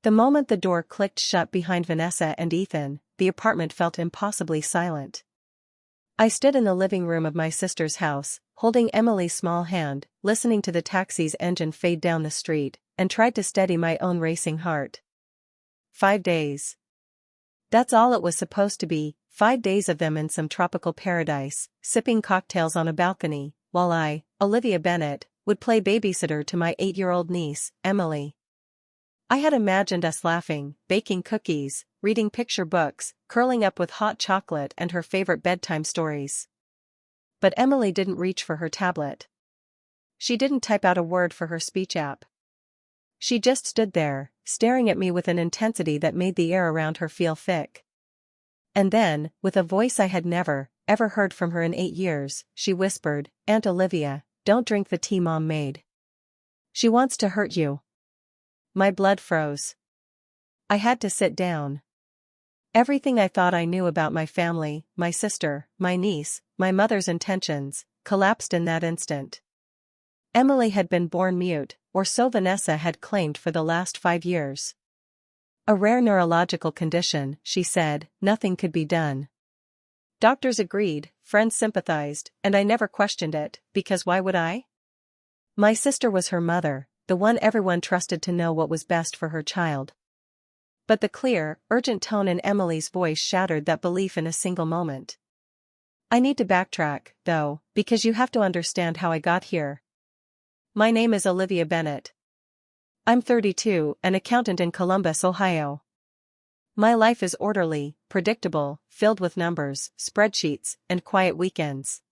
The moment the door clicked shut behind Vanessa and Ethan, the apartment felt impossibly silent. I stood in the living room of my sister's house, holding Emily's small hand, listening to the taxi's engine fade down the street, and tried to steady my own racing heart. 5 days. That's all it was supposed to be, 5 days of them in some tropical paradise, sipping cocktails on a balcony, while I, Olivia Bennet, would play babysitter to my 8-year-old niece, Emily. I had imagined us laughing, baking cookies, reading picture books, curling up with hot chocolate and her favorite bedtime stories. But Emily didn't reach for her tablet. She didn't type out a word for her speech app. She just stood there, staring at me with an intensity that made the air around her feel thick. And then, with a voice I had never, ever heard from her in 8 years, she whispered, "Aunt Olivia, don't drink the tea Mom made. She wants to hurt you." My blood froze. I had to sit down. Everything I thought I knew about my family, my sister, my niece, my mother's intentions, collapsed in that instant. Emily had been born mute, or so Vanessa had claimed for the last 5 years. A rare neurological condition, she said, nothing could be done. Doctors agreed, friends sympathized, and I never questioned it, because why would I? My sister was her mother, the one everyone trusted to know what was best for her child. But the clear, urgent tone in Emily's voice shattered that belief in a single moment. I need to backtrack, though, because you have to understand how I got here. My name is Olivia Bennet. I'm 32, an accountant in Columbus, Ohio. My life is orderly, predictable, filled with numbers, spreadsheets, and quiet weekends.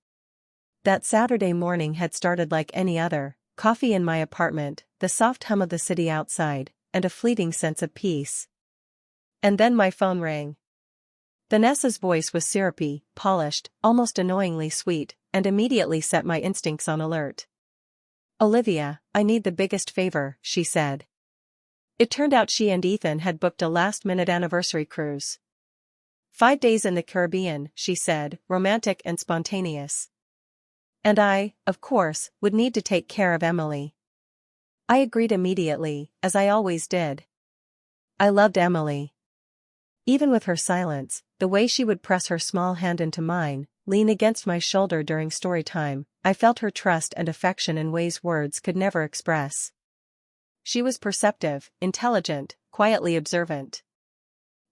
That Saturday morning had started like any other, coffee in my apartment, the soft hum of the city outside, and a fleeting sense of peace. And then my phone rang. Vanessa's voice was syrupy, polished, almost annoyingly sweet, and immediately set my instincts on alert. "Olivia, I need the biggest favor," she said. It turned out she and Ethan had booked a last-minute anniversary cruise. 5 days in the Caribbean, she said, romantic and spontaneous. And I, of course, would need to take care of Emily. I agreed immediately, as I always did. I loved Emily. Even with her silence, the way she would press her small hand into mine, lean against my shoulder during story time, I felt her trust and affection in ways words could never express. She was perceptive, intelligent, quietly observant.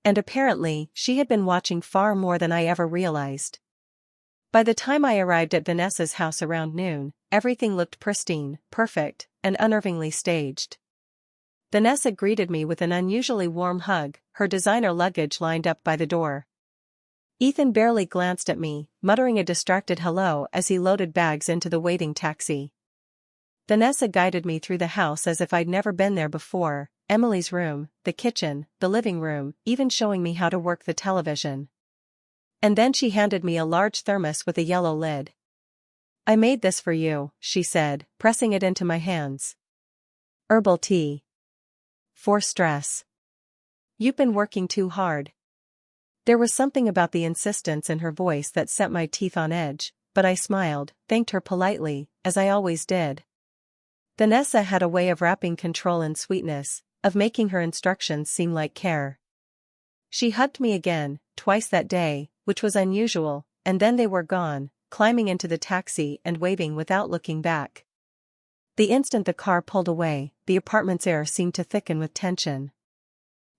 And apparently, she had been watching far more than I ever realized. By the time I arrived at Vanessa's house around noon, everything looked pristine, perfect, and unnervingly staged. Vanessa greeted me with an unusually warm hug, her designer luggage lined up by the door. Ethan barely glanced at me, muttering a distracted hello as he loaded bags into the waiting taxi. Vanessa guided me through the house as if I'd never been there before, Emily's room, the kitchen, the living room, even showing me how to work the television. And then she handed me a large thermos with a yellow lid. "I made this for you," she said, pressing it into my hands. "Herbal tea. For stress. You've been working too hard." There was something about the insistence in her voice that set my teeth on edge, but I smiled, thanked her politely, as I always did. Vanessa had a way of wrapping control in sweetness, of making her instructions seem like care. She hugged me again, twice that day, which was unusual, and then they were gone, climbing into the taxi and waving without looking back. The instant the car pulled away, the apartment's air seemed to thicken with tension.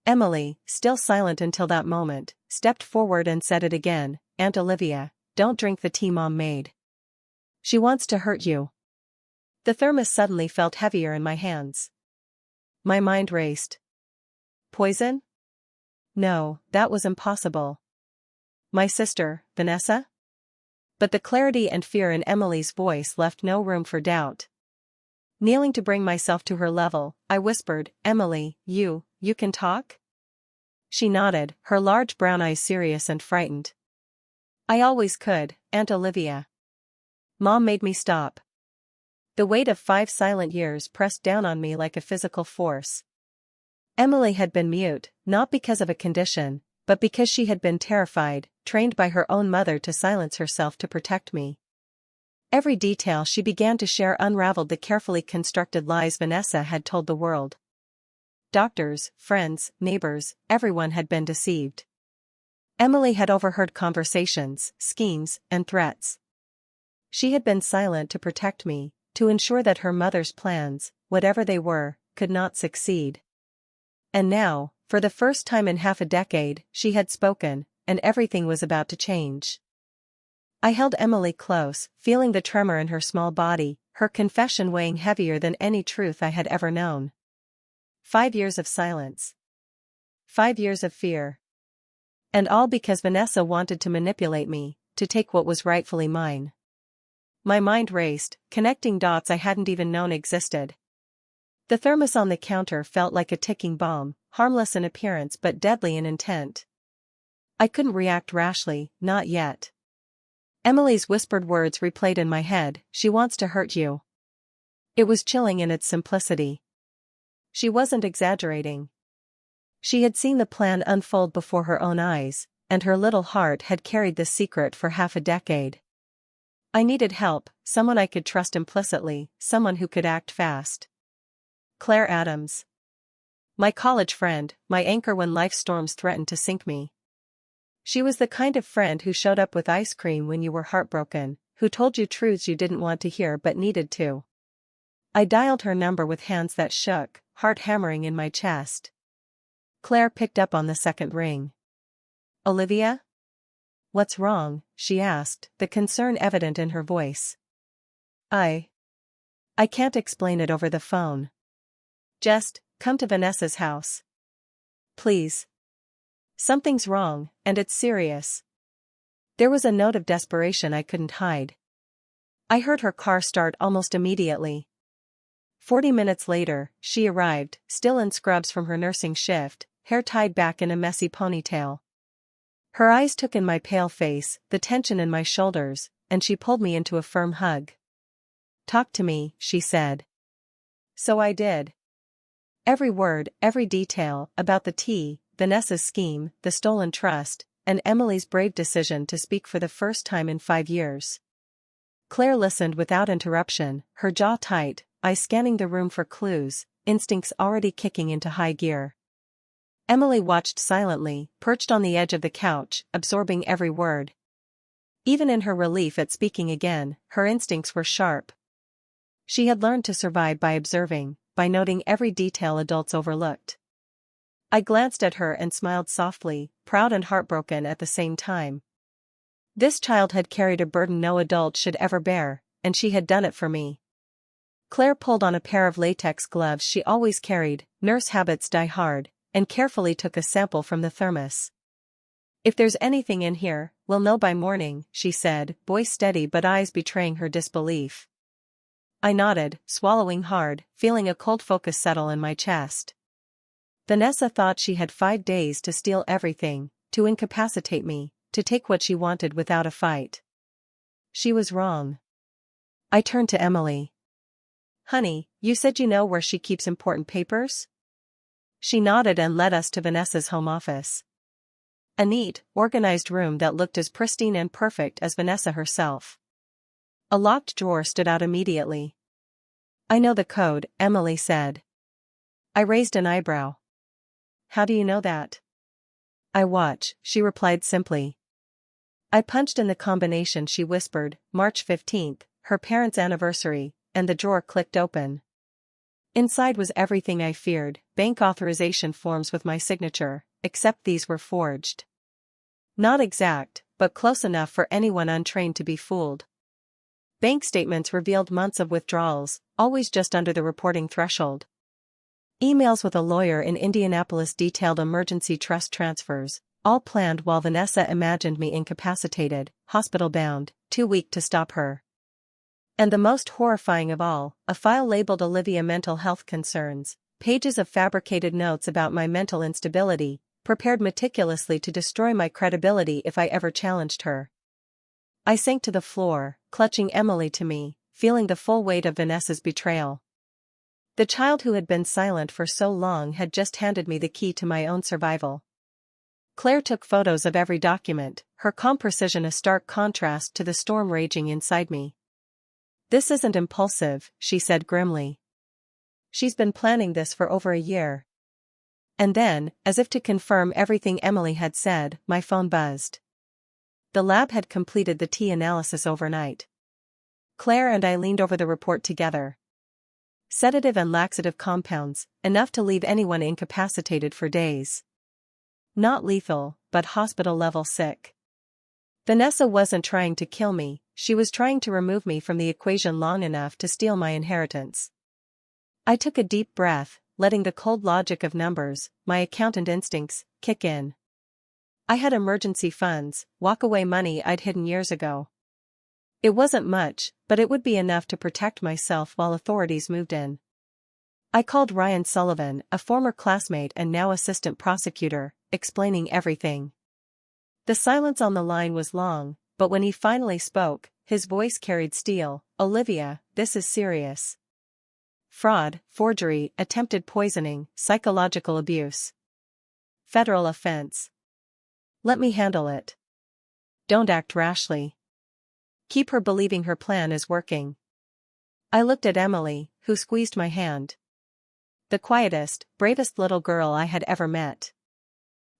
Emily, still silent until that moment, stepped forward and said it again, "Aunt Olivia, don't drink the tea Mom made. She wants to hurt you." The thermos suddenly felt heavier in my hands. My mind raced. Poison? No, that was impossible. My sister, Vanessa? But the clarity and fear in Emily's voice left no room for doubt. Kneeling to bring myself to her level, I whispered, "Emily, you can talk?" She nodded, her large brown eyes serious and frightened. "I always could, Aunt Olivia. Mom made me stop." The weight of 5 silent years pressed down on me like a physical force. Emily had been mute, not because of a condition, but because she had been terrified, trained by her own mother to silence herself to protect me. Every detail she began to share unraveled the carefully constructed lies Vanessa had told the world. Doctors, friends, neighbors, everyone had been deceived. Emily had overheard conversations, schemes, and threats. She had been silent to protect me, to ensure that her mother's plans, whatever they were, could not succeed. And now, for the first time in half a decade, she had spoken, and everything was about to change. I held Emily close, feeling the tremor in her small body, her confession weighing heavier than any truth I had ever known. 5 years of silence. 5 years of fear. And all because Vanessa wanted to manipulate me, to take what was rightfully mine. My mind raced, connecting dots I hadn't even known existed. The thermos on the counter felt like a ticking bomb, harmless in appearance but deadly in intent. I couldn't react rashly, not yet. Emily's whispered words replayed in my head, "She wants to hurt you." It was chilling in its simplicity. She wasn't exaggerating. She had seen the plan unfold before her own eyes, and her little heart had carried this secret for half a decade. I needed help, someone I could trust implicitly, someone who could act fast. Claire Adams. My college friend, my anchor when life's storms threatened to sink me. She was the kind of friend who showed up with ice cream when you were heartbroken, who told you truths you didn't want to hear but needed to. I dialed her number with hands that shook, heart hammering in my chest. Claire picked up on the second ring. "Olivia? What's wrong?" she asked, the concern evident in her voice. I can't explain it over the phone. Just, come to Vanessa's house. Please. Something's wrong, and it's serious. There was a note of desperation I couldn't hide. I heard her car start almost immediately. 40 minutes later, she arrived, still in scrubs from her nursing shift, hair tied back in a messy ponytail. Her eyes took in my pale face, the tension in my shoulders, and she pulled me into a firm hug. "Talk to me," she said. So I did. Every word, every detail, about the tea, Vanessa's scheme, the stolen trust, and Emily's brave decision to speak for the first time in 5 years. Claire listened without interruption, her jaw tight, eyes scanning the room for clues, instincts already kicking into high gear. Emily watched silently, perched on the edge of the couch, absorbing every word. Even in her relief at speaking again, her instincts were sharp. She had learned to survive by observing, by noting every detail adults overlooked. I glanced at her and smiled softly, proud and heartbroken at the same time. This child had carried a burden no adult should ever bear, and she had done it for me. Claire pulled on a pair of latex gloves she always carried, nurse habits die hard, and carefully took a sample from the thermos. "If there's anything in here, we'll know by morning," she said, voice steady but eyes betraying her disbelief. I nodded, swallowing hard, feeling a cold focus settle in my chest. Vanessa thought she had 5 days to steal everything, to incapacitate me, to take what she wanted without a fight. She was wrong. I turned to Emily. "Honey, you said you know where she keeps important papers?" She nodded and led us to Vanessa's home office. A neat, organized room that looked as pristine and perfect as Vanessa herself. A locked drawer stood out immediately. "I know the code," Emily said. I raised an eyebrow. "How do you know that?" "I watch," she replied simply. I punched in the combination she whispered, March 15th, her parents' anniversary, and the drawer clicked open. Inside was everything I feared, bank authorization forms with my signature, except these were forged. Not exact, but close enough for anyone untrained to be fooled. Bank statements revealed months of withdrawals, always just under the reporting threshold. Emails with a lawyer in Indianapolis detailed emergency trust transfers, all planned while Vanessa imagined me incapacitated, hospital-bound, too weak to stop her. And the most horrifying of all, a file labeled Olivia Mental Health Concerns, pages of fabricated notes about my mental instability, prepared meticulously to destroy my credibility if I ever challenged her. I sank to the floor, clutching Emily to me, feeling the full weight of Vanessa's betrayal. The child who had been silent for so long had just handed me the key to my own survival. Claire took photos of every document, her calm precision a stark contrast to the storm raging inside me. "This isn't impulsive," she said grimly. "She's been planning this for over a year. And then, as if to confirm everything Emily had said, my phone buzzed. The lab had completed the T analysis overnight. Claire and I leaned over the report together. Sedative and laxative compounds, enough to leave anyone incapacitated for days. Not lethal, but hospital-level sick. Vanessa wasn't trying to kill me, she was trying to remove me from the equation long enough to steal my inheritance. I took a deep breath, letting the cold logic of numbers, my accountant instincts, kick in. I had emergency funds, walk-away money I'd hidden years ago. It wasn't much, but it would be enough to protect myself while authorities moved in. I called Ryan Sullivan, a former classmate and now assistant prosecutor, explaining everything. The silence on the line was long, but when he finally spoke, his voice carried steel. "Olivia, this is serious. Fraud, forgery, attempted poisoning, psychological abuse. Federal offense. Let me handle it. Don't act rashly. Keep her believing her plan is working." I looked at Emily, who squeezed my hand. The quietest, bravest little girl I had ever met.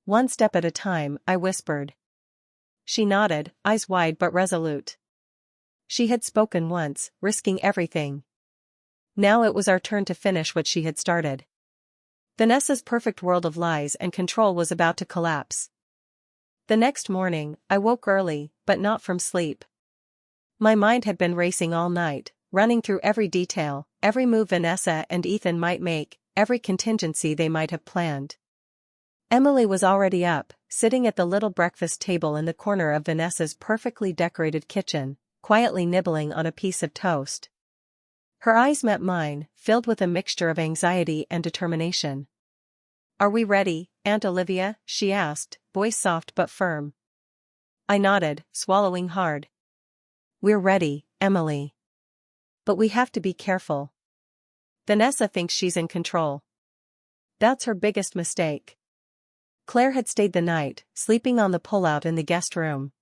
"One step at a time," I whispered. She nodded, eyes wide but resolute. She had spoken once, risking everything. Now it was our turn to finish what she had started. Vanessa's perfect world of lies and control was about to collapse. The next morning, I woke early, but not from sleep. My mind had been racing all night, running through every detail, every move Vanessa and Ethan might make, every contingency they might have planned. Emily was already up, sitting at the little breakfast table in the corner of Vanessa's perfectly decorated kitchen, quietly nibbling on a piece of toast. Her eyes met mine, filled with a mixture of anxiety and determination. "Are we ready, Aunt Olivia?" she asked, voice soft but firm. I nodded, swallowing hard. "We're ready, Emily. But we have to be careful. Vanessa thinks she's in control. That's her biggest mistake." Claire had stayed the night, sleeping on the pullout in the guest room.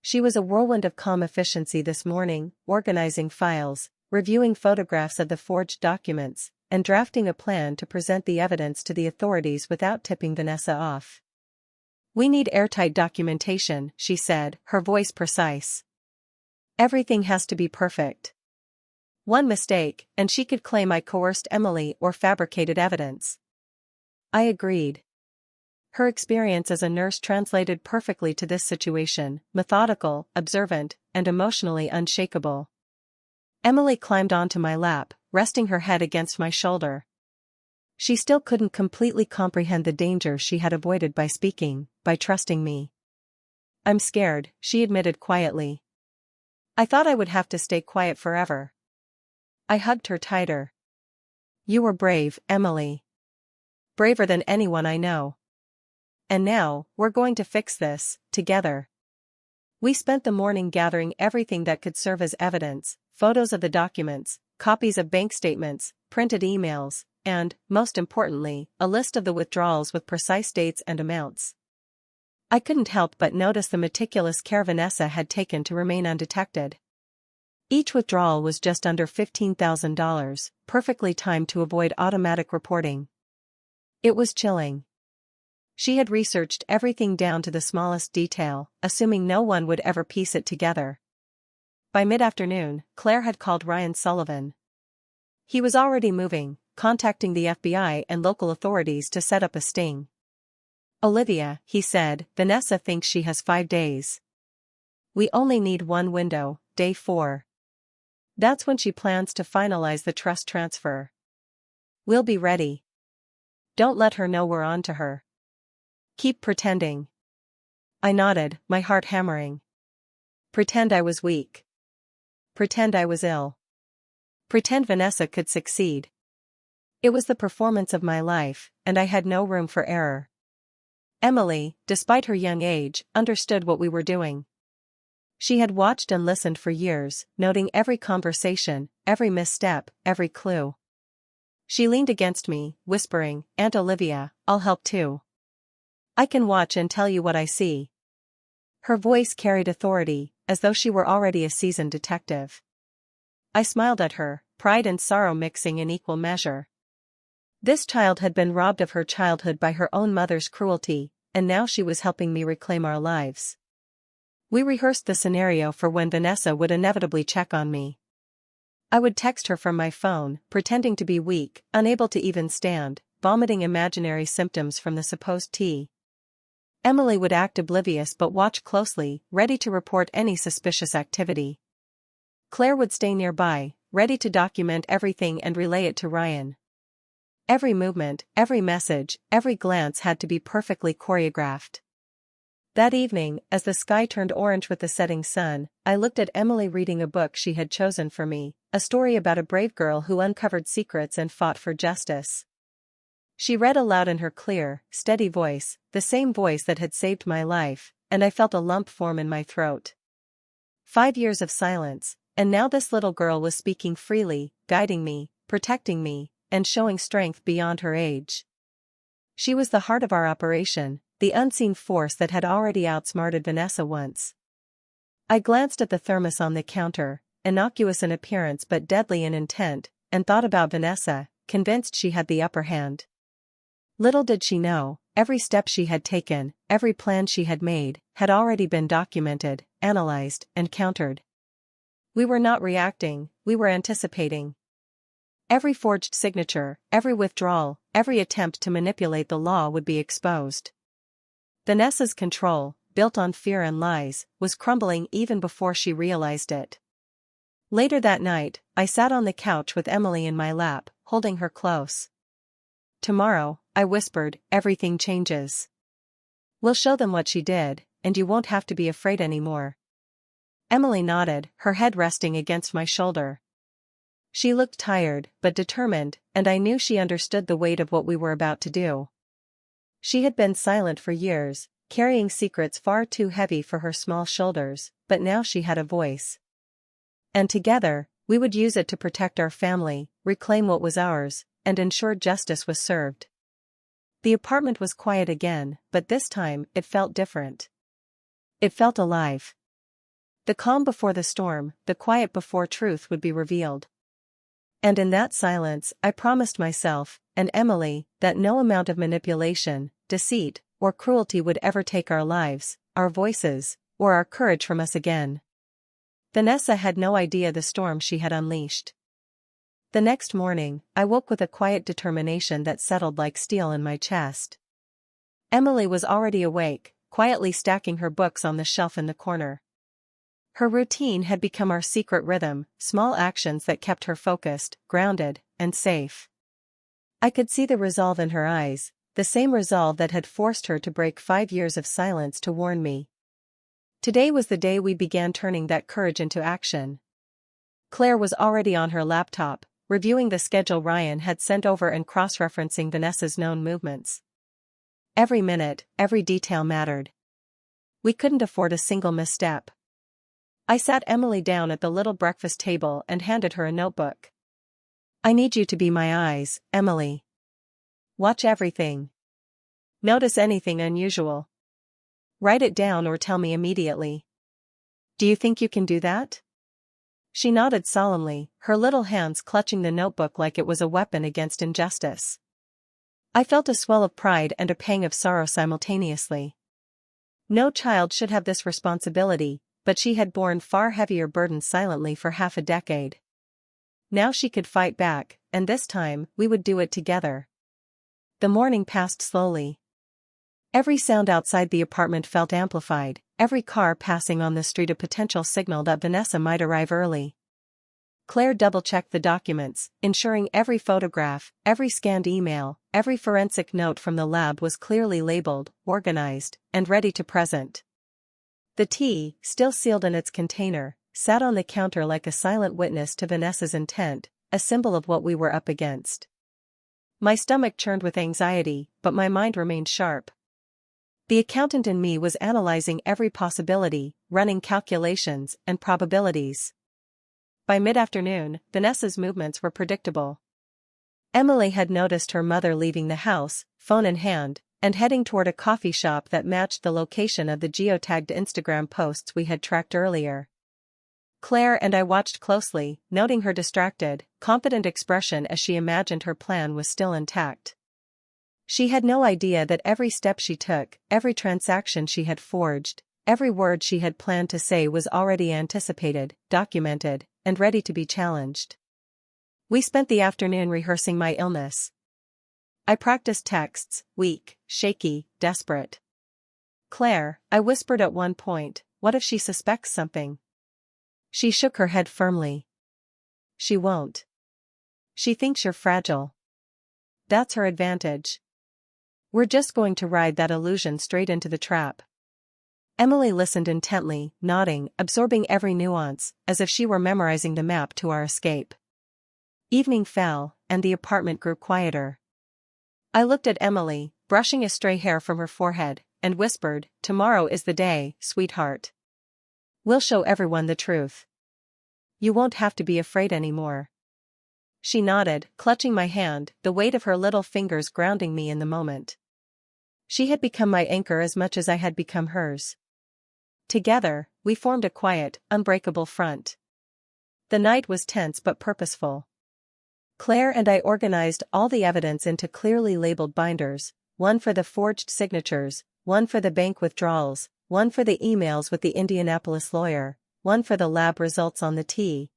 She was a whirlwind of calm efficiency this morning, organizing files, reviewing photographs of the forged documents, and drafting a plan to present the evidence to the authorities without tipping Vanessa off. "We need airtight documentation," she said, her voice precise. "Everything has to be perfect. One mistake, and she could claim I coerced Emily or fabricated evidence." I agreed. Her experience as a nurse translated perfectly to this situation, methodical, observant, and emotionally unshakable. Emily climbed onto my lap, resting her head against my shoulder. She still couldn't completely comprehend the danger she had avoided by speaking, by trusting me. "I'm scared," she admitted quietly. "I thought I would have to stay quiet forever." I hugged her tighter. "You were brave, Emily. Braver than anyone I know. And now, we're going to fix this, together." We spent the morning gathering everything that could serve as evidence, photos of the documents, copies of bank statements, printed emails, and, most importantly, a list of the withdrawals with precise dates and amounts. I couldn't help but notice the meticulous care Vanessa had taken to remain undetected. Each withdrawal was just under $15,000, perfectly timed to avoid automatic reporting. It was chilling. She had researched everything down to the smallest detail, assuming no one would ever piece it together. By mid-afternoon, Claire had called Ryan Sullivan. He was already moving, contacting the FBI and local authorities to set up a sting. "Olivia," he said, "Vanessa thinks she has 5 days. We only need one window, day 4. That's when she plans to finalize the trust transfer. We'll be ready. Don't let her know we're on to her. Keep pretending." I nodded, my heart hammering. Pretend I was weak. Pretend I was ill. Pretend Vanessa could succeed. It was the performance of my life, and I had no room for error. Emily, despite her young age, understood what we were doing. She had watched and listened for years, noting every conversation, every misstep, every clue. She leaned against me, whispering, "Aunt Olivia, I'll help too. I can watch and tell you what I see." Her voice carried authority, as though she were already a seasoned detective. I smiled at her, pride and sorrow mixing in equal measure. This child had been robbed of her childhood by her own mother's cruelty, and now she was helping me reclaim our lives. We rehearsed the scenario for when Vanessa would inevitably check on me. I would text her from my phone, pretending to be weak, unable to even stand, vomiting imaginary symptoms from the supposed tea. Emily would act oblivious but watch closely, ready to report any suspicious activity. Claire would stay nearby, ready to document everything and relay it to Ryan. Every movement, every message, every glance had to be perfectly choreographed. That evening, as the sky turned orange with the setting sun, I looked at Emily reading a book she had chosen for me, a story about a brave girl who uncovered secrets and fought for justice. She read aloud in her clear, steady voice, the same voice that had saved my life, and I felt a lump form in my throat. 5 years of silence, and now this little girl was speaking freely, guiding me, protecting me, and showing strength beyond her age. She was the heart of our operation, the unseen force that had already outsmarted Vanessa once. I glanced at the thermos on the counter, innocuous in appearance but deadly in intent, and thought about Vanessa, convinced she had the upper hand. Little did she know, every step she had taken, every plan she had made, had already been documented, analyzed, and countered. We were not reacting, we were anticipating. Every forged signature, every withdrawal, every attempt to manipulate the law would be exposed. Vanessa's control, built on fear and lies, was crumbling even before she realized it. Later that night, I sat on the couch with Emily in my lap, holding her close. "Tomorrow," I whispered, "everything changes. We'll show them what she did, and you won't have to be afraid anymore." Emily nodded, her head resting against my shoulder. She looked tired, but determined, and I knew she understood the weight of what we were about to do. She had been silent for years, carrying secrets far too heavy for her small shoulders, but now she had a voice. And together, we would use it to protect our family, reclaim what was ours, and ensure justice was served. The apartment was quiet again, but this time it felt different. It felt alive. The calm before the storm, the quiet before truth would be revealed. And in that silence, I promised myself, and Emily, that no amount of manipulation, deceit, or cruelty would ever take our lives, our voices, or our courage from us again. Vanessa had no idea the storm she had unleashed. The next morning, I woke with a quiet determination that settled like steel in my chest. Emily was already awake, quietly stacking her books on the shelf in the corner. Her routine had become our secret rhythm, small actions that kept her focused, grounded, and safe. I could see the resolve in her eyes, the same resolve that had forced her to break 5 years of silence to warn me. Today was the day we began turning that courage into action. Claire was already on her laptop, reviewing the schedule Ryan had sent over and cross-referencing Vanessa's known movements. Every minute, every detail mattered. We couldn't afford a single misstep. I sat Emily down at the little breakfast table and handed her a notebook. "I need you to be my eyes, Emily. Watch everything. Notice anything unusual. Write it down or tell me immediately. Do you think you can do that?" She nodded solemnly, her little hands clutching the notebook like it was a weapon against injustice. I felt a swell of pride and a pang of sorrow simultaneously. No child should have this responsibility, but she had borne far heavier burdens silently for half a decade. Now she could fight back, and this time, we would do it together. The morning passed slowly. Every sound outside the apartment felt amplified, every car passing on the street a potential signal that Vanessa might arrive early. Claire double-checked the documents, ensuring every photograph, every scanned email, every forensic note from the lab was clearly labeled, organized, and ready to present. The tea, still sealed in its container, sat on the counter like a silent witness to Vanessa's intent, a symbol of what we were up against. My stomach churned with anxiety, but my mind remained sharp. The accountant in me was analyzing every possibility, running calculations and probabilities. By mid-afternoon, Vanessa's movements were predictable. Emily had noticed her mother leaving the house, phone in hand, and heading toward a coffee shop that matched the location of the geotagged Instagram posts we had tracked earlier. Claire and I watched closely, noting her distracted, confident expression as she imagined her plan was still intact. She had no idea that every step she took, every transaction she had forged, every word she had planned to say was already anticipated, documented, and ready to be challenged. We spent the afternoon rehearsing my illness. I practiced texts, weak, shaky, desperate. "Claire," I whispered at one point, "what if she suspects something?" She shook her head firmly. "She won't. She thinks you're fragile. That's her advantage. We're just going to ride that illusion straight into the trap." Emily listened intently, nodding, absorbing every nuance, as if she were memorizing the map to our escape. Evening fell, and the apartment grew quieter. I looked at Emily, brushing a stray hair from her forehead, and whispered, "Tomorrow is the day, sweetheart. We'll show everyone the truth. You won't have to be afraid anymore." She nodded, clutching my hand, the weight of her little fingers grounding me in the moment. She had become my anchor as much as I had become hers. Together, we formed a quiet, unbreakable front. The night was tense but purposeful. Claire and I organized all the evidence into clearly labeled binders, one for the forged signatures, one for the bank withdrawals, one for the emails with the Indianapolis lawyer, one for the lab results on the tea.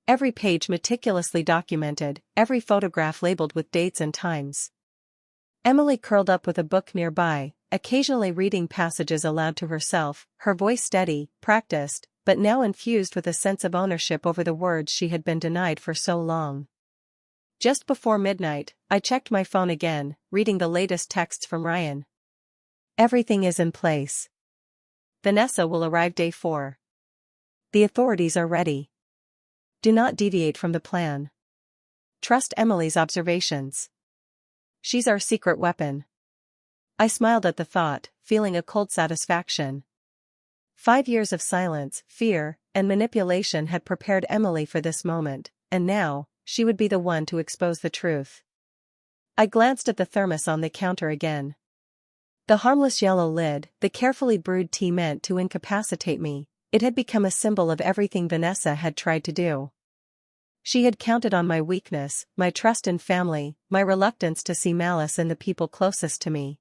Every page meticulously documented, every photograph labeled with dates and times. Emily curled up with a book nearby, occasionally reading passages aloud to herself, her voice steady, practiced, but now infused with a sense of ownership over the words she had been denied for so long. Just before midnight, I checked my phone again, reading the latest texts from Ryan. "Everything is in place. Vanessa will arrive day 4. The authorities are ready. Do not deviate from the plan. Trust Emily's observations. She's our secret weapon." I smiled at the thought, feeling a cold satisfaction. 5 years of silence, fear, and manipulation had prepared Emily for this moment, and now, she would be the one to expose the truth. I glanced at the thermos on the counter again. The harmless yellow lid, the carefully brewed tea meant to incapacitate me, it had become a symbol of everything Vanessa had tried to do. She had counted on my weakness, my trust in family, my reluctance to see malice in the people closest to me.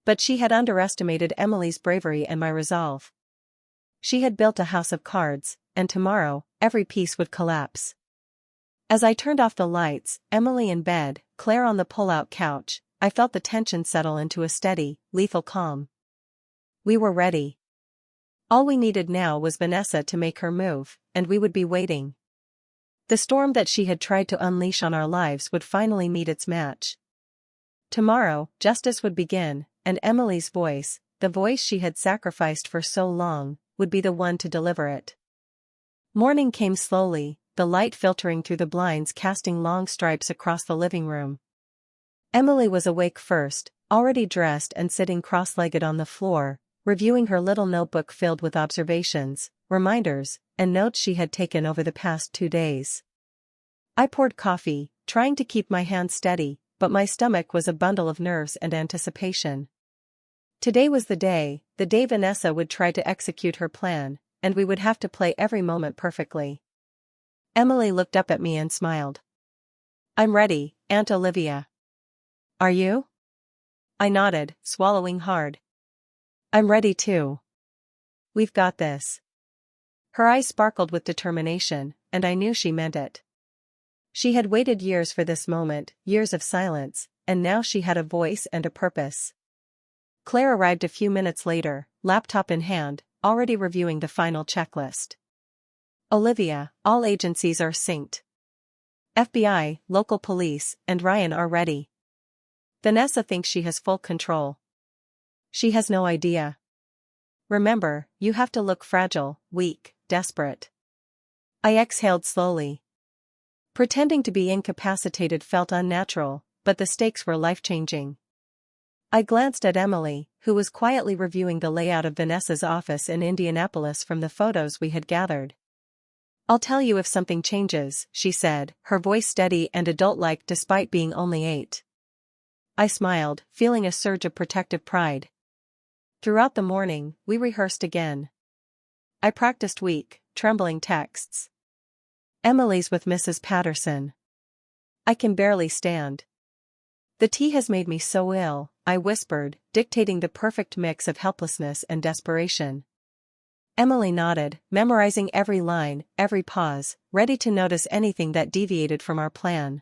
But she had underestimated Emily's bravery and my resolve. She had built a house of cards, and tomorrow, every piece would collapse. As I turned off the lights, Emily in bed, Claire on the pull-out couch, I felt the tension settle into a steady, lethal calm. We were ready. All we needed now was Vanessa to make her move, and we would be waiting. The storm that she had tried to unleash on our lives would finally meet its match. Tomorrow, justice would begin, and Emily's voice, the voice she had sacrificed for so long, would be the one to deliver it. Morning came slowly, the light filtering through the blinds casting long stripes across the living room. Emily was awake first, already dressed and sitting cross-legged on the floor, reviewing her little notebook filled with observations, reminders, and notes she had taken over the past 2 days. I poured coffee, trying to keep my hands steady, but my stomach was a bundle of nerves and anticipation. Today was the day Vanessa would try to execute her plan, and we would have to play every moment perfectly. Emily looked up at me and smiled. "I'm ready, Aunt Olivia." "Are you?" I nodded, swallowing hard. "I'm ready too. We've got this." Her eyes sparkled with determination, and I knew she meant it. She had waited years for this moment, years of silence, and now she had a voice and a purpose. Claire arrived a few minutes later, laptop in hand, already reviewing the final checklist. "Olivia, all agencies are synced. FBI, local police, and Ryan are ready. Vanessa thinks she has full control. She has no idea. Remember, you have to look fragile, weak, desperate." I exhaled slowly. Pretending to be incapacitated felt unnatural, but the stakes were life-changing. I glanced at Emily, who was quietly reviewing the layout of Vanessa's office in Indianapolis from the photos we had gathered. "I'll tell you if something changes," she said, her voice steady and adult-like despite being only 8. I smiled, feeling a surge of protective pride. Throughout the morning, we rehearsed again. I practiced weak, trembling texts. Emily's with Mrs. Patterson. I can barely stand. The tea has made me so ill, I whispered, dictating the perfect mix of helplessness and desperation. Emily nodded, memorizing every line, every pause, ready to notice anything that deviated from our plan.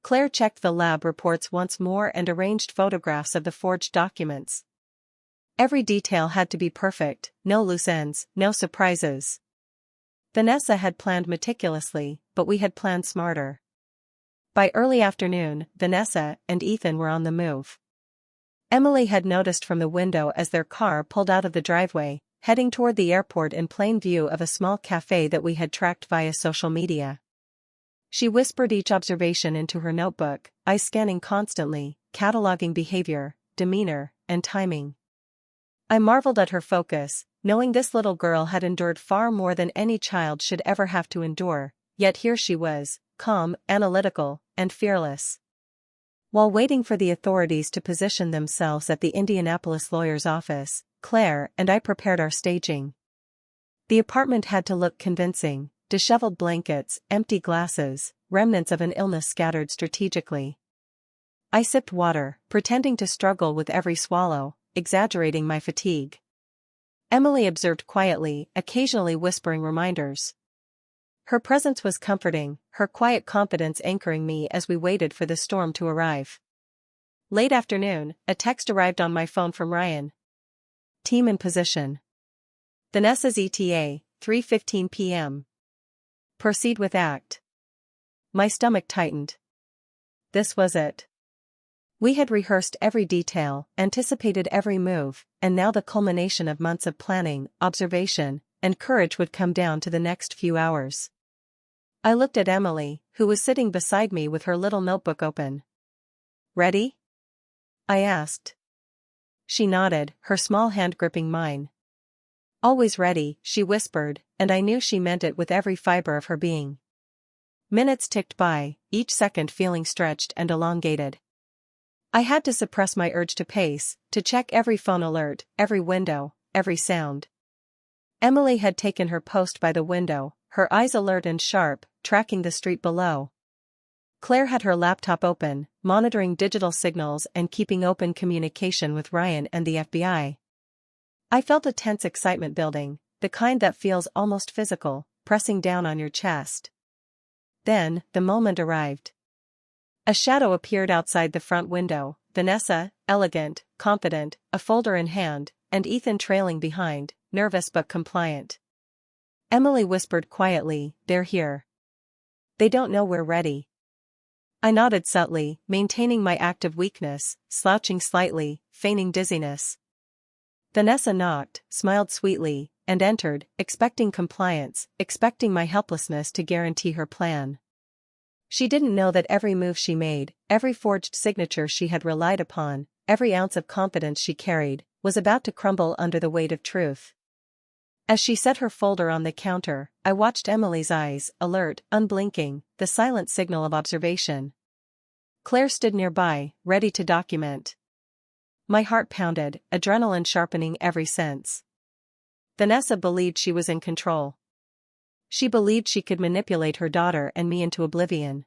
Claire checked the lab reports once more and arranged photographs of the forged documents. Every detail had to be perfect, no loose ends, no surprises. Vanessa had planned meticulously, but we had planned smarter. By early afternoon, Vanessa and Ethan were on the move. Emily had noticed from the window as their car pulled out of the driveway, heading toward the airport in plain view of a small cafe that we had tracked via social media. She whispered each observation into her notebook, eyes scanning constantly, cataloging behavior, demeanor, and timing. I marveled at her focus, knowing this little girl had endured far more than any child should ever have to endure, yet here she was, calm, analytical, and fearless. While waiting for the authorities to position themselves at the Indianapolis lawyer's office, Claire and I prepared our staging. The apartment had to look convincing: disheveled blankets, empty glasses, remnants of an illness scattered strategically. I sipped water, pretending to struggle with every swallow, exaggerating my fatigue. Emily observed quietly, occasionally whispering reminders. Her presence was comforting, her quiet confidence anchoring me as we waited for the storm to arrive. Late afternoon, a text arrived on my phone from Ryan. Team in position. Vanessa's ETA, 3:15 p.m. Proceed with act. My stomach tightened. This was it. We had rehearsed every detail, anticipated every move, and now the culmination of months of planning, observation, and courage would come down to the next few hours. I looked at Emily, who was sitting beside me with her little notebook open. Ready? I asked. She nodded, her small hand gripping mine. Always ready, she whispered, and I knew she meant it with every fiber of her being. Minutes ticked by, each second feeling stretched and elongated. I had to suppress my urge to pace, to check every phone alert, every window, every sound. Emily had taken her post by the window, her eyes alert and sharp, tracking the street below. Claire had her laptop open, monitoring digital signals and keeping open communication with Ryan and the FBI. I felt a tense excitement building, the kind that feels almost physical, pressing down on your chest. Then, the moment arrived. A shadow appeared outside the front window, Vanessa, elegant, confident, a folder in hand, and Ethan trailing behind, nervous but compliant. Emily whispered quietly, "They're here. They don't know we're ready." I nodded subtly, maintaining my act of weakness, slouching slightly, feigning dizziness. Vanessa knocked, smiled sweetly, and entered, expecting compliance, expecting my helplessness to guarantee her plan. She didn't know that every move she made, every forged signature she had relied upon, every ounce of confidence she carried, was about to crumble under the weight of truth. As she set her folder on the counter, I watched Emily's eyes, alert, unblinking, the silent signal of observation. Claire stood nearby, ready to document. My heart pounded, adrenaline sharpening every sense. Vanessa believed she was in control. She believed she could manipulate her daughter and me into oblivion.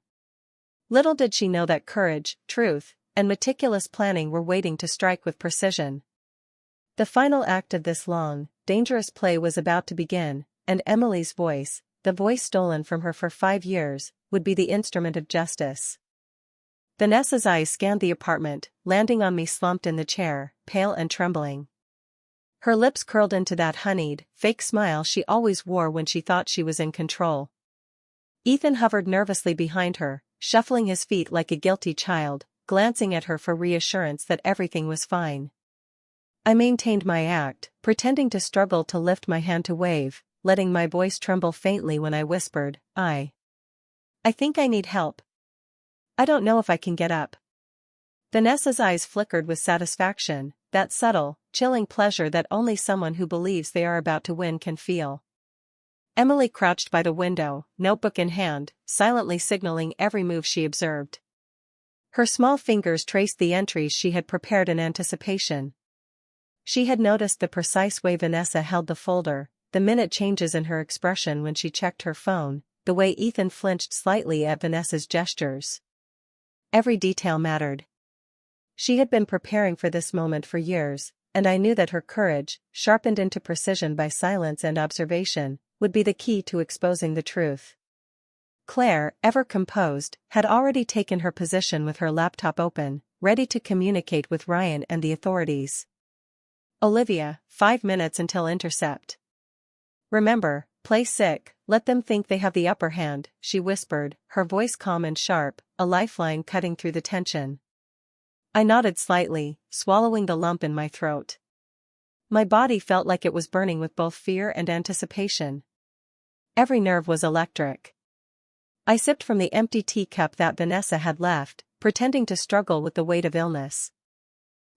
Little did she know that courage, truth, and meticulous planning were waiting to strike with precision. The final act of this long, dangerous play was about to begin, and Emily's voice, the voice stolen from her for 5 years, would be the instrument of justice. Vanessa's eyes scanned the apartment, landing on me slumped in the chair, pale and trembling. Her lips curled into that honeyed, fake smile she always wore when she thought she was in control. Ethan hovered nervously behind her, shuffling his feet like a guilty child, glancing at her for reassurance that everything was fine. I maintained my act, pretending to struggle to lift my hand to wave, letting my voice tremble faintly when I whispered, I think I need help. I don't know if I can get up." Vanessa's eyes flickered with satisfaction, that subtle, chilling pleasure that only someone who believes they are about to win can feel. Emily crouched by the window, notebook in hand, silently signaling every move she observed. Her small fingers traced the entries she had prepared in anticipation. She had noticed the precise way Vanessa held the folder, the minute changes in her expression when she checked her phone, the way Ethan flinched slightly at Vanessa's gestures. Every detail mattered. She had been preparing for this moment for years, and I knew that her courage, sharpened into precision by silence and observation, would be the key to exposing the truth. Claire, ever composed, had already taken her position with her laptop open, ready to communicate with Ryan and the authorities. Olivia, 5 minutes until intercept. Remember, play sick, let them think they have the upper hand, she whispered, her voice calm and sharp, a lifeline cutting through the tension. I nodded slightly, swallowing the lump in my throat. My body felt like it was burning with both fear and anticipation. Every nerve was electric. I sipped from the empty teacup that Vanessa had left, pretending to struggle with the weight of illness.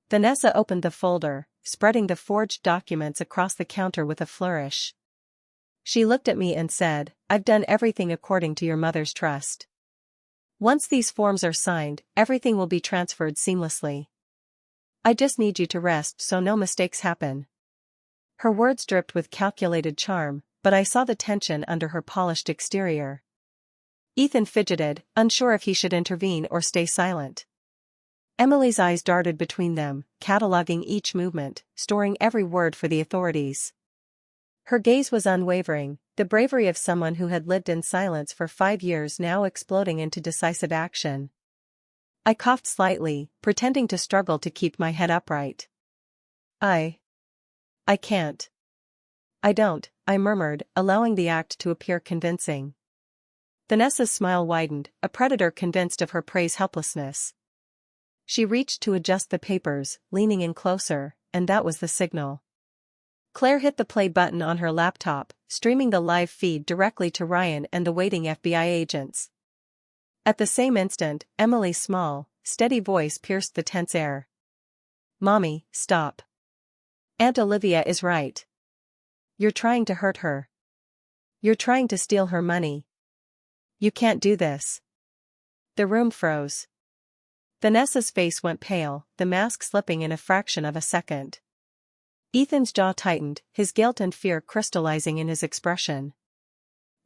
Vanessa opened the folder, spreading the forged documents across the counter with a flourish. She looked at me and said, "I've done everything according to your mother's trust. Once these forms are signed, everything will be transferred seamlessly. I just need you to rest so no mistakes happen." Her words dripped with calculated charm, but I saw the tension under her polished exterior. Ethan fidgeted, unsure if he should intervene or stay silent. Emily's eyes darted between them, cataloging each movement, storing every word for the authorities. Her gaze was unwavering, the bravery of someone who had lived in silence for 5 years now exploding into decisive action. I coughed slightly, pretending to struggle to keep my head upright. I can't. I don't, I murmured, allowing the act to appear convincing. Vanessa's smile widened, a predator convinced of her prey's helplessness. She reached to adjust the papers, leaning in closer, and that was the signal. Claire hit the play button on her laptop, streaming the live feed directly to Ryan and the waiting FBI agents. At the same instant, Emily's small, steady voice pierced the tense air. "Mommy, stop. Aunt Olivia is right. You're trying to hurt her. You're trying to steal her money. You can't do this." The room froze. Vanessa's face went pale, the mask slipping in a fraction of a second. Ethan's jaw tightened, his guilt and fear crystallizing in his expression.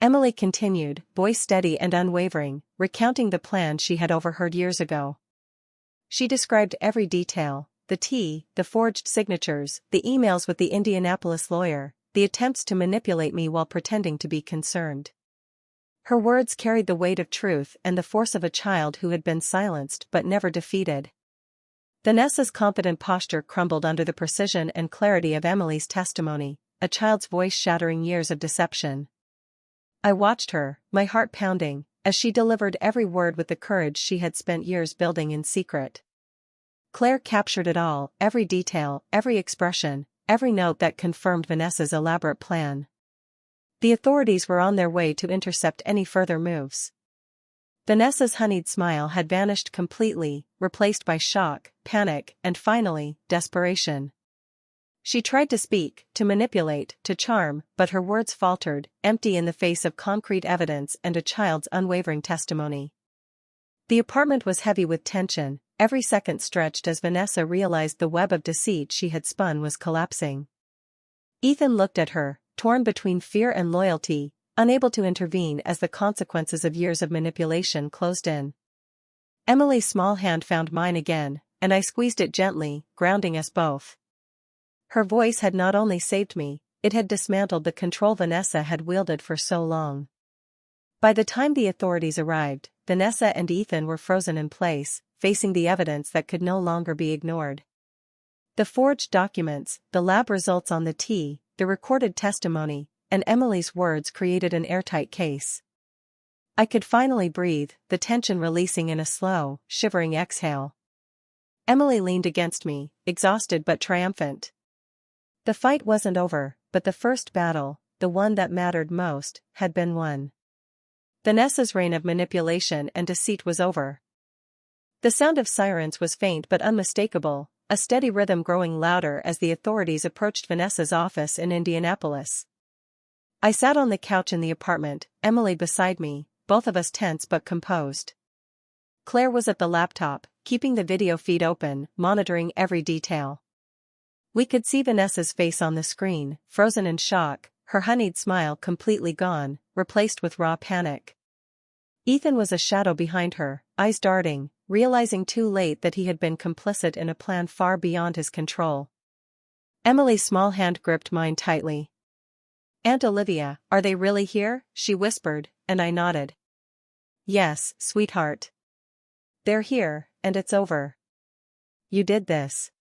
Emily continued, voice steady and unwavering, recounting the plan she had overheard years ago. She described every detail, the tea, the forged signatures, the emails with the Indianapolis lawyer, the attempts to manipulate me while pretending to be concerned. Her words carried the weight of truth and the force of a child who had been silenced but never defeated. Vanessa's confident posture crumbled under the precision and clarity of Emily's testimony, a child's voice shattering years of deception. I watched her, my heart pounding, as she delivered every word with the courage she had spent years building in secret. Claire captured it all, every detail, every expression, every note that confirmed Vanessa's elaborate plan. The authorities were on their way to intercept any further moves. Vanessa's honeyed smile had vanished completely, replaced by shock, panic, and finally, desperation. She tried to speak, to manipulate, to charm, but her words faltered, empty in the face of concrete evidence and a child's unwavering testimony. The apartment was heavy with tension, every second stretched as Vanessa realized the web of deceit she had spun was collapsing. Ethan looked at her, torn between fear and loyalty, unable to intervene as the consequences of years of manipulation closed in. Emily's small hand found mine again, and I squeezed it gently, grounding us both. Her voice had not only saved me, it had dismantled the control Vanessa had wielded for so long. By the time the authorities arrived, Vanessa and Ethan were frozen in place, facing the evidence that could no longer be ignored. The forged documents, the lab results on the tea, the recorded testimony, and Emily's words created an airtight case. I could finally breathe, the tension releasing in a slow, shivering exhale. Emily leaned against me, exhausted but triumphant. The fight wasn't over, but the first battle, the one that mattered most, had been won. Vanessa's reign of manipulation and deceit was over. The sound of sirens was faint but unmistakable, a steady rhythm growing louder as the authorities approached Vanessa's office in Indianapolis. I sat on the couch in the apartment, Emily beside me, both of us tense but composed. Claire was at the laptop, keeping the video feed open, monitoring every detail. We could see Vanessa's face on the screen, frozen in shock, her honeyed smile completely gone, replaced with raw panic. Ethan was a shadow behind her, eyes darting, realizing too late that he had been complicit in a plan far beyond his control. Emily's small hand gripped mine tightly. "Aunt Olivia, are they really here?" she whispered, and I nodded. "Yes, sweetheart. They're here, and it's over. You did this."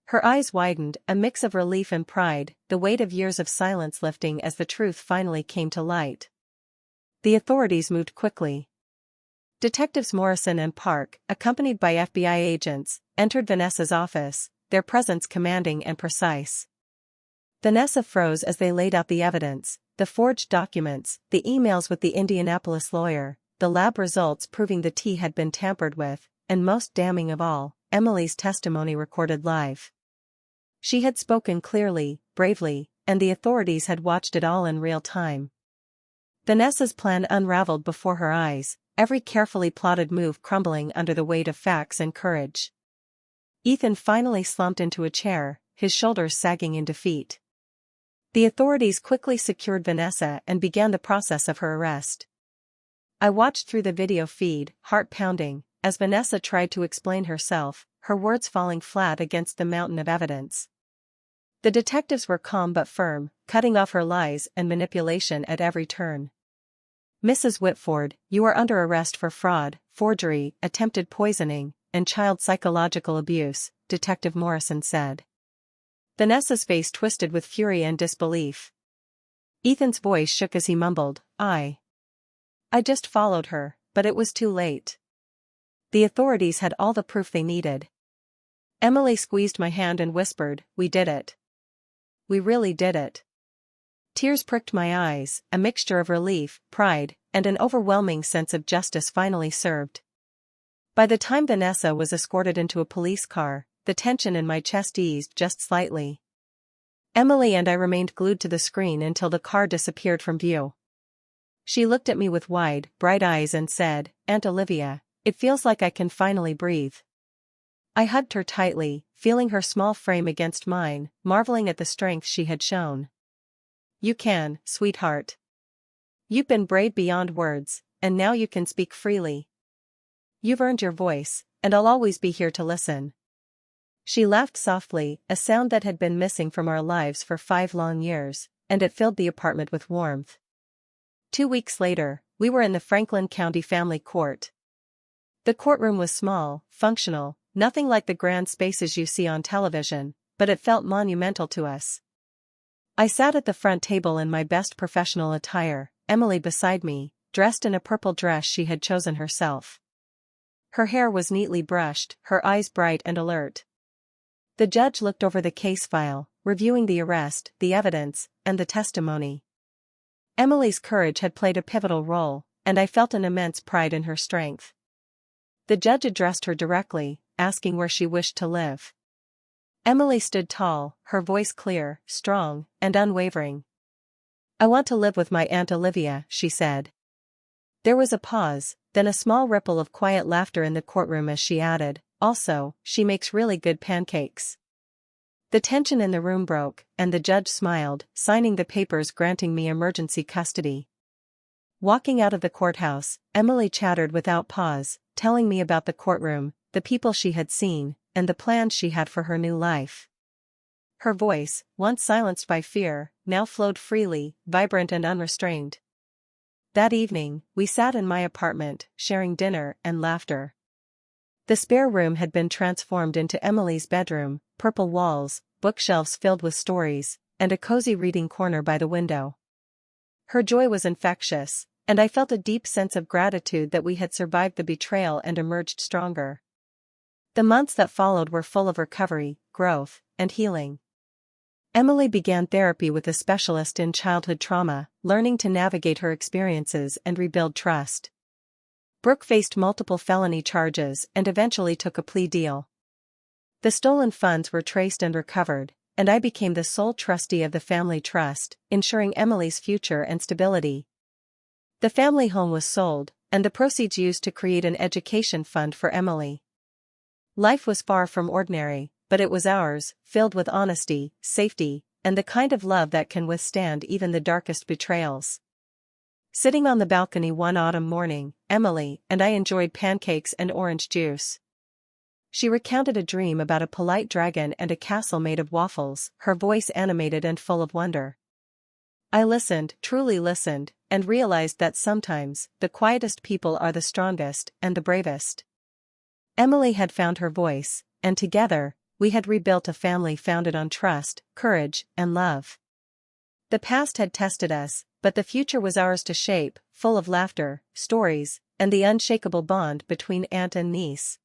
Her eyes widened, a mix of relief and pride, the weight of years of silence lifting as the truth finally came to light. The authorities moved quickly. Detectives Morrison and Park, accompanied by FBI agents, entered Vanessa's office, their presence commanding and precise. Vanessa froze as they laid out the evidence, the forged documents, the emails with the Indianapolis lawyer, the lab results proving the tea had been tampered with, and most damning of all, Emily's testimony recorded live. She had spoken clearly, bravely, and the authorities had watched it all in real time. Vanessa's plan unraveled before her eyes, every carefully plotted move crumbling under the weight of facts and courage. Ethan finally slumped into a chair, his shoulders sagging in defeat. The authorities quickly secured Vanessa and began the process of her arrest. I watched through the video feed, heart pounding, as Vanessa tried to explain herself, her words falling flat against the mountain of evidence. The detectives were calm but firm, cutting off her lies and manipulation at every turn. "Mrs. Whitford, you are under arrest for fraud, forgery, attempted poisoning, and child psychological abuse," Detective Morrison said. Vanessa's face twisted with fury and disbelief. Ethan's voice shook as he mumbled, I just followed her, but it was too late. The authorities had all the proof they needed." Emily squeezed my hand and whispered, "We did it. We really did it." Tears pricked my eyes, a mixture of relief, pride, and an overwhelming sense of justice finally served. By the time Vanessa was escorted into a police car, the tension in my chest eased just slightly. Emily and I remained glued to the screen until the car disappeared from view. She looked at me with wide, bright eyes and said, "Aunt Olivia, it feels like I can finally breathe." I hugged her tightly, feeling her small frame against mine, marveling at the strength she had shown. "You can, sweetheart. You've been brave beyond words, and now you can speak freely. You've earned your voice, and I'll always be here to listen." She laughed softly, a sound that had been missing from our lives for 5 long years, and it filled the apartment with warmth. 2 weeks later, we were in the Franklin County Family Court. The courtroom was small, functional, nothing like the grand spaces you see on television, but it felt monumental to us. I sat at the front table in my best professional attire, Emily beside me, dressed in a purple dress she had chosen herself. Her hair was neatly brushed, her eyes bright and alert. The judge looked over the case file, reviewing the arrest, the evidence, and the testimony. Emily's courage had played a pivotal role, and I felt an immense pride in her strength. The judge addressed her directly, asking where she wished to live. Emily stood tall, her voice clear, strong, and unwavering. "I want to live with my Aunt Olivia," she said. There was a pause, then a small ripple of quiet laughter in the courtroom as she added, "Also, she makes really good pancakes." The tension in the room broke, and the judge smiled, signing the papers granting me emergency custody. Walking out of the courthouse, Emily chattered without pause, telling me about the courtroom, the people she had seen, and the plans she had for her new life. Her voice, once silenced by fear, now flowed freely, vibrant and unrestrained. That evening, we sat in my apartment, sharing dinner and laughter. The spare room had been transformed into Emily's bedroom, purple walls, bookshelves filled with stories, and a cozy reading corner by the window. Her joy was infectious, and I felt a deep sense of gratitude that we had survived the betrayal and emerged stronger. The months that followed were full of recovery, growth, and healing. Emily began therapy with a specialist in childhood trauma, learning to navigate her experiences and rebuild trust. Brooke faced multiple felony charges and eventually took a plea deal. The stolen funds were traced and recovered, and I became the sole trustee of the family trust, ensuring Emily's future and stability. The family home was sold, and the proceeds used to create an education fund for Emily. Life was far from ordinary, but it was ours, filled with honesty, safety, and the kind of love that can withstand even the darkest betrayals. Sitting on the balcony one autumn morning, Emily and I enjoyed pancakes and orange juice. She recounted a dream about a polite dragon and a castle made of waffles, her voice animated and full of wonder. I listened, truly listened, and realized that sometimes, the quietest people are the strongest and the bravest. Emily had found her voice, and together, we had rebuilt a family founded on trust, courage, and love. The past had tested us, but the future was ours to shape, full of laughter, stories, and the unshakable bond between aunt and niece.